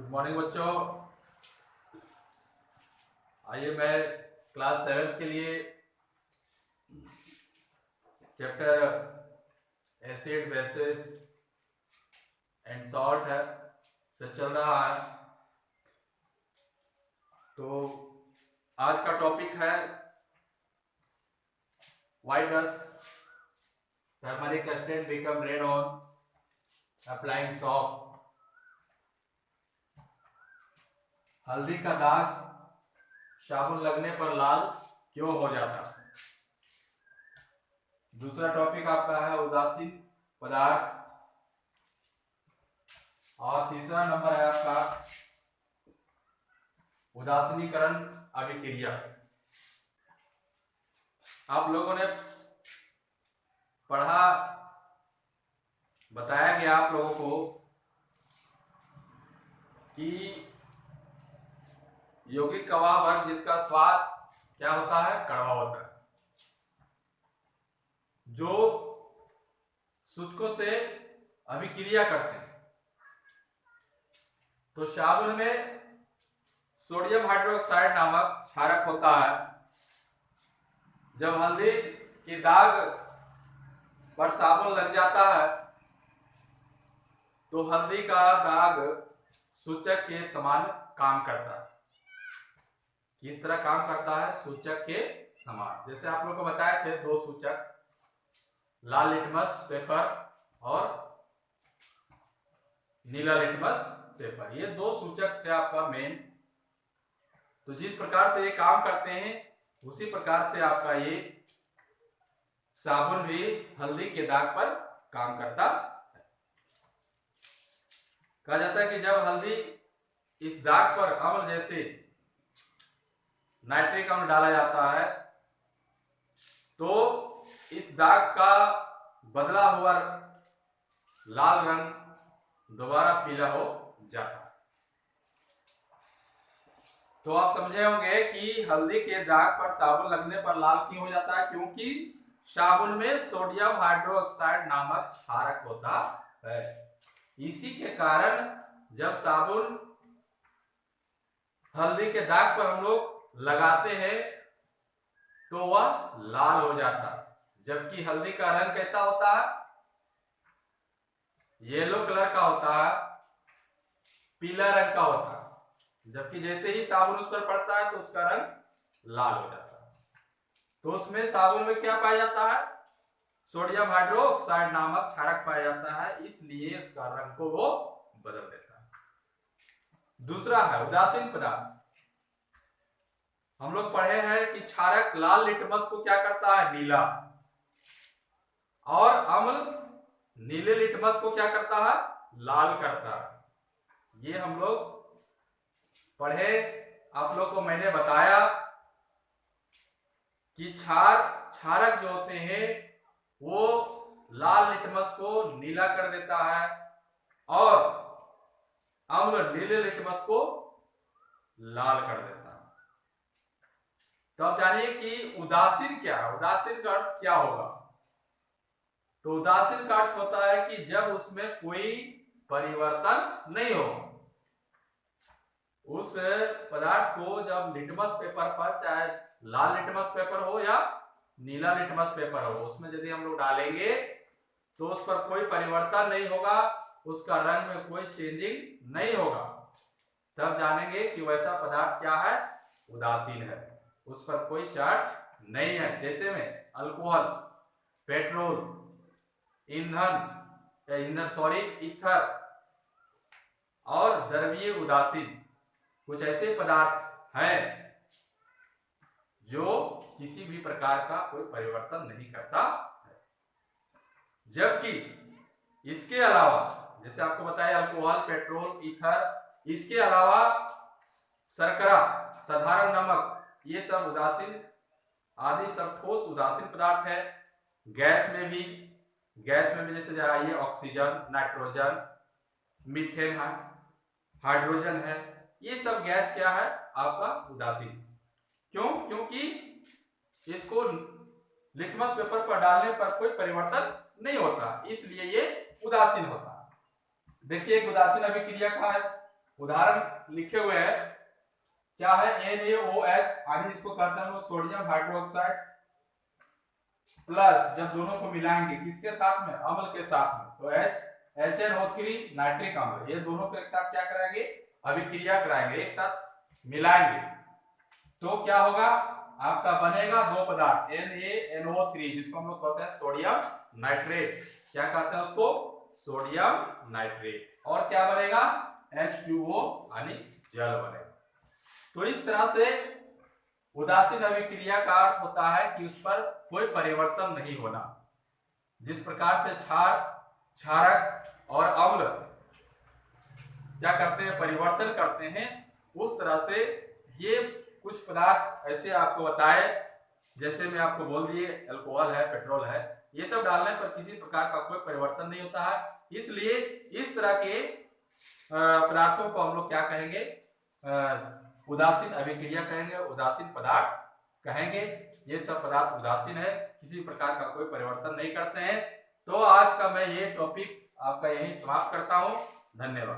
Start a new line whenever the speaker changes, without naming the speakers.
Good morning बच्चों। आइए मैं क्लास 7 के लिए chapter acid basis and salt है से चल रहा है। तो आज का टॉपिक है why does turmeric stain become red on applying soap. हल्दी का दाग साबुन लगने पर लाल क्यों हो जाता है। दूसरा टॉपिक आपका है उदासीन पदार्थ और तीसरा नंबर है आपका उदासीनीकरण अभिक्रिया। आप लोगों ने पढ़ा, बताया गया आप लोगों को कि यौगिक कवा वर्ग जिसका स्वाद क्या होता है, कड़वा होता है, जो सूचकों से अभिक्रिया करते हैं। तो साबुन में सोडियम हाइड्रोक्साइड नामक क्षारक होता है। जब हल्दी के दाग पर साबुन लग जाता है तो हल्दी का दाग सूचक के समान काम करता है। किस तरह काम करता है? सूचक के समान। जैसे आप लोग को बताए थे दो सूचक, लाल लिटमस पेपर और नीला लिटमस पेपर, ये दो सूचक थे आपका मेन। तो जिस प्रकार से ये काम करते हैं उसी प्रकार से आपका ये साबुन भी हल्दी के दाग पर काम करता है। कहा जाता है कि जब हल्दी इस दाग पर अम्ल जैसे नाइट्रिक अम्ल डाला जाता है तो इस दाग का बदला हुआ लाल रंग दोबारा पीला हो जाता है। तो आप समझे होंगे कि हल्दी के दाग पर साबुन लगने पर लाल क्यों हो जाता है, क्योंकि साबुन में सोडियम हाइड्रोक्साइड नामक क्षारक होता है। इसी के कारण जब साबुन हल्दी के दाग पर हम लोग लगाते हैं तो वह लाल हो जाता है, जबकि हल्दी का रंग कैसा होता है? येलो कलर का होता है, पीला रंग का होता है। जबकि जैसे ही साबुन उस पर पड़ता है तो उसका रंग लाल हो जाता है। तो उसमें साबुन में क्या पाया जाता है? सोडियम हाइड्रोक्साइड नामक क्षारक पाया जाता है, इसलिए उसका रंग को वो बदल देता है। दूसरा है उदासीन पदार्थ। हम लोग पढ़े हैं कि क्षारक लाल लिटमस को क्या करता है? नीला, और अम्ल नीले लिटमस को क्या करता है? लाल करता है। ये हम लोग पढ़े, आप लोग को मैंने बताया कि क्षारक जो होते हैं वो लाल लिटमस को नीला कर देता है और अम्ल नीले लिटमस को लाल कर देता है। तो अब जानिए कि उदासीन क्या है, उदासीन का अर्थ क्या होगा। तो उदासीन का अर्थ होता है कि जब उसमें कोई परिवर्तन नहीं हो, उस पदार्थ को जब लिटमस पेपर पर, चाहे लाल लिटमस पेपर हो या नीला लिटमस पेपर हो, उसमें यदि हम लोग डालेंगे तो उस पर कोई परिवर्तन नहीं होगा, उसका रंग में कोई चेंजिंग नहीं होगा, तब जानेंगे कि वैसा पदार्थ क्या है? उदासीन है, उस पर कोई चार्ज नहीं है। जैसे में अल्कोहल, पेट्रोल, ईथर और द्रवीय उदासीन, कुछ ऐसे पदार्थ हैं जो किसी भी प्रकार का कोई परिवर्तन नहीं करता है। जबकि इसके अलावा, जैसे आपको बताया अल्कोहल, पेट्रोल, ईथर, इसके अलावा शर्करा, साधारण नमक, ये सब उदासीन, आदि सब ठोस उदासीन पदार्थ है। गैस में भी जैसे आइए ऑक्सीजन, नाइट्रोजन, मीथेन है, हाइड्रोजन है, ये सब गैस क्या है? आपका उदासीन। क्यों? क्योंकि इसको लिटमस पेपर पर डालने पर कोई परिवर्तन नहीं होता, इसलिए ये उदासीन होता है। देखिए एक उदासीन अभिक्रिया का है, उदाहरण लिखे हुए हैं, क्या है NaOH, यानी इसको कहते हैं हम लोग सोडियम हाइड्रोक्साइड प्लस, जब दोनों को मिलाएंगे किसके साथ में, अम्ल के साथ में, तो HNO3 नाइट्रिक अम्ल, ये दोनों को एक साथ क्या कराएंगे, अभिक्रिया कराएंगे, एक साथ मिलाएंगे, तो क्या होगा, आपका बनेगा दो पदार्थ NaNO3, जिसको हम लोग कहते हैं सोडियम नाइट्रेट, क्या कहते हैं उसको, सोडियम नाइट्रेट, और क्या बनेगा, H2O यानी जल बनेगा। तो इस तरह से उदासीन अभिक्रिया का अर्थ होता है कि उस पर कोई परिवर्तन नहीं होना। जिस प्रकार से क्षार, क्षारक और अम्ल क्या करते हैं, परिवर्तन करते हैं, उस तरह से ये कुछ पदार्थ ऐसे आपको बताए, जैसे मैं आपको बोल दिए अल्कोहल है, पेट्रोल है, ये सब डालने पर किसी प्रकार का कोई परिवर्तन नहीं होता है। इसलिए इस तरह के पदार्थों को हम लोग क्या कहेंगे, उदासीन अभिक्रिया कहेंगे, उदासीन पदार्थ कहेंगे। ये सब पदार्थ उदासीन है, किसी प्रकार का कोई परिवर्तन नहीं करते हैं। तो आज का मैं ये टॉपिक आपका यहीं समाप्त करता हूँ। धन्यवाद।